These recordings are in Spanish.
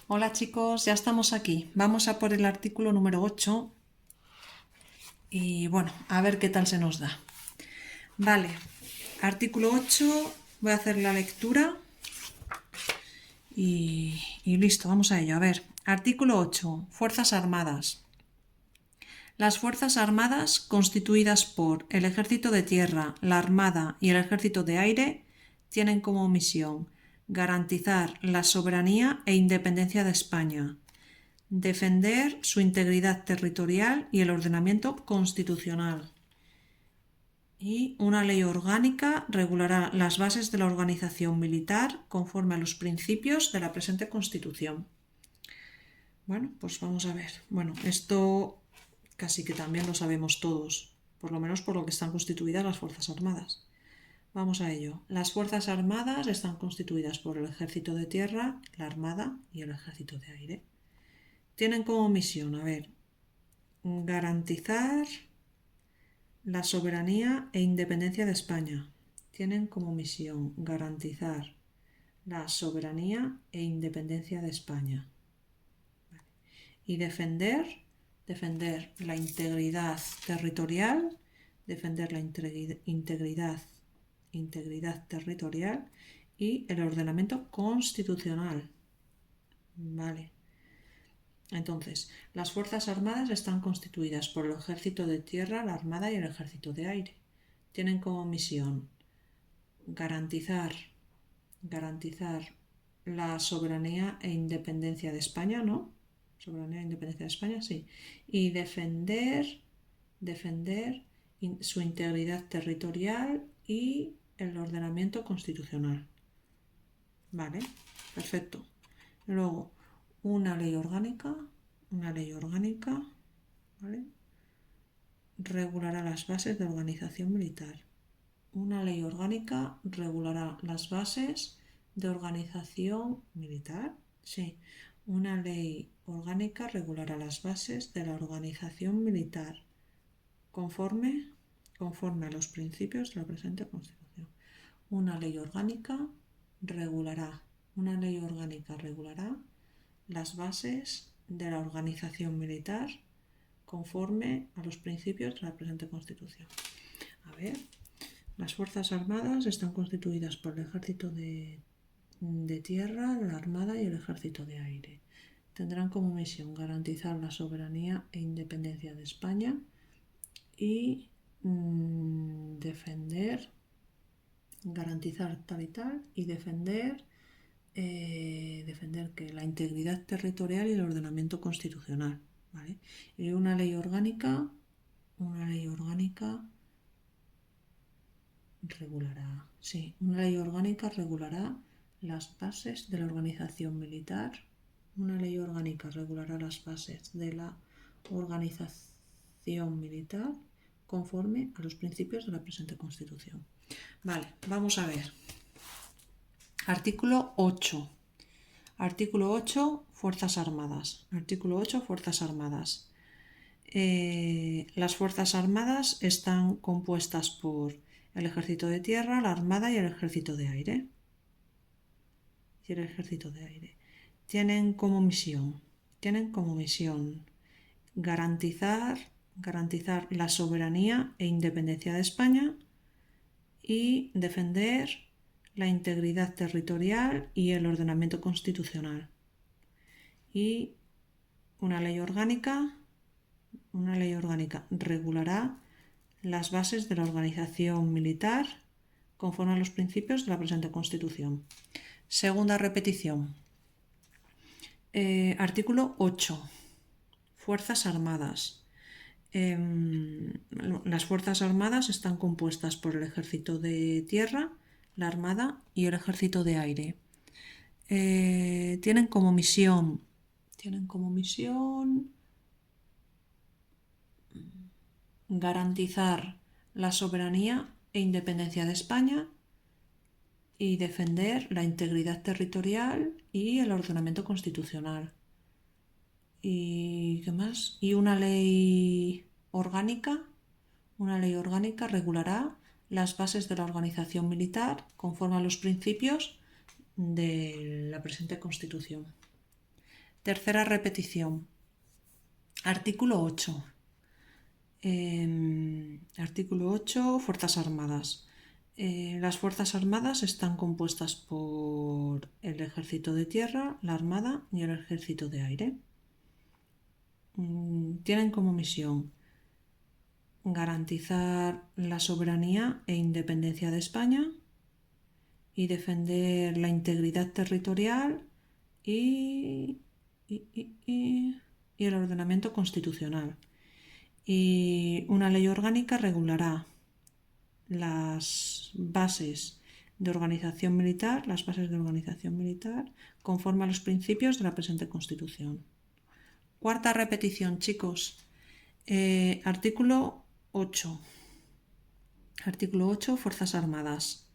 Hola chicos, ya estamos aquí. Vamos a por el artículo número 8 y bueno, a ver qué tal se nos da. Vale, artículo 8, voy a hacer la lectura y listo, vamos a ello. A ver, artículo 8, Fuerzas Armadas. Las Fuerzas Armadas, constituidas por el Ejército de Tierra, la Armada y el Ejército de Aire, tienen como misión garantizar la soberanía e independencia de España, defender su integridad territorial y el ordenamiento constitucional. Y una ley orgánica regulará las bases de la organización militar conforme a los principios de la presente Constitución. Bueno, pues vamos a ver. Bueno, esto casi que también lo sabemos todos, por lo menos por lo que están constituidas las Fuerzas Armadas. Vamos a ello. Las Fuerzas Armadas están constituidas por el Ejército de Tierra, la Armada y el Ejército de Aire. Tienen como misión, a ver, garantizar la soberanía e independencia de España. Tienen como misión garantizar la soberanía e independencia de España. Y defender la integridad territorial, defender la integridad territorial y el ordenamiento constitucional. Vale. Entonces, las Fuerzas Armadas están constituidas por el Ejército de Tierra, la Armada y el Ejército de Aire. Tienen como misión garantizar la soberanía e independencia de España, ¿no? Soberanía e independencia de España, sí. Y defender su integridad territorial y el ordenamiento constitucional. Vale, perfecto. Luego, una ley orgánica, ¿vale? Regulará las bases de organización militar. Una ley orgánica regulará las bases de organización militar. Sí, una ley orgánica regulará las bases de la organización militar conforme a los principios de la presente Constitución. Una ley orgánica regulará las bases de la organización militar conforme a los principios de la presente Constitución. A ver, las Fuerzas Armadas están constituidas por el Ejército de Tierra, la Armada y el Ejército de Aire. Tendrán como misión garantizar la soberanía e independencia de España y garantizar tal y tal y defender que la integridad territorial y el ordenamiento constitucional, ¿vale? Y una ley orgánica regulará las bases de la organización militar. Una ley orgánica regulará las bases de la organización militar conforme a los principios de la presente Constitución. Vale, vamos a ver. Artículo 8. Artículo 8, Fuerzas Armadas. Artículo 8, Fuerzas Armadas. Las Fuerzas Armadas están compuestas por el Ejército de Tierra, la Armada y el Ejército de Aire. Tienen como misión garantizar la soberanía e independencia de España y defender la integridad territorial y el ordenamiento constitucional. Y una ley orgánica regulará las bases de la organización militar conforme a los principios de la presente Constitución. Segunda repetición. Artículo 8. Fuerzas Armadas. Las Fuerzas Armadas están compuestas por el Ejército de Tierra, la Armada y el Ejército de Aire. Tienen como misión garantizar la soberanía e independencia de España y defender la integridad territorial y el ordenamiento constitucional. ¿Y qué más? Y una ley orgánica regulará las bases de la organización militar conforme a los principios de la presente Constitución. Tercera repetición. Artículo 8. Artículo 8, Fuerzas Armadas. Las Fuerzas Armadas están compuestas por el Ejército de Tierra, la Armada y el Ejército de Aire. Tienen como misión garantizar la soberanía e independencia de España y defender la integridad territorial y el ordenamiento constitucional. Y una ley orgánica regulará las bases de organización militar, conforme a los principios de la presente Constitución. Cuarta repetición, chicos. Artículo 8. Artículo 8, Fuerzas Armadas.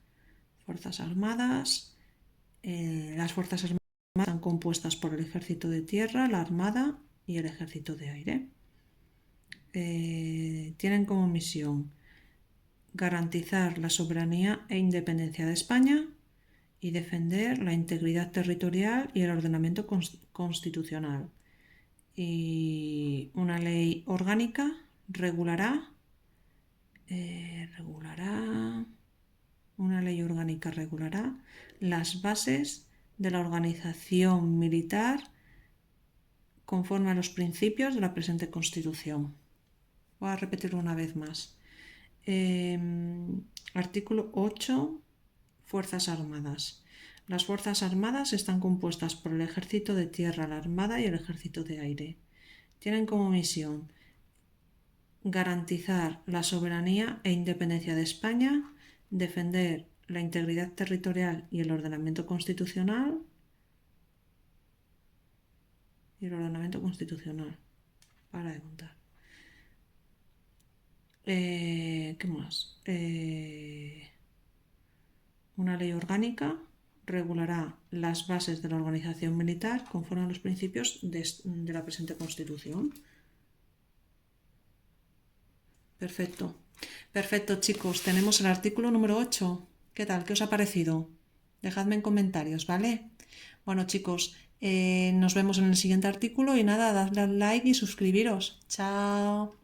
Fuerzas Armadas. Las Fuerzas Armadas están compuestas por el Ejército de Tierra, la Armada y el Ejército de Aire. Tienen como misión garantizar la soberanía e independencia de España y defender la integridad territorial y el ordenamiento constitucional. Y una ley orgánica regulará las bases de la organización militar conforme a los principios de la presente Constitución. Voy a repetirlo una vez más. Artículo 8. Fuerzas Armadas. Las Fuerzas Armadas están compuestas por el Ejército de Tierra, la Armada y el Ejército de Aire. Tienen como misión garantizar la soberanía e independencia de España, defender la integridad territorial y el ordenamiento constitucional. Para de contar. ¿Qué más? Una ley orgánica regulará las bases de la organización militar conforme a los principios de la presente Constitución. Perfecto. Perfecto, chicos. Tenemos el artículo número 8. ¿Qué tal? ¿Qué os ha parecido? Dejadme en comentarios, ¿vale? Bueno, chicos, nos vemos en el siguiente artículo y nada, dadle al like y suscribiros. Chao.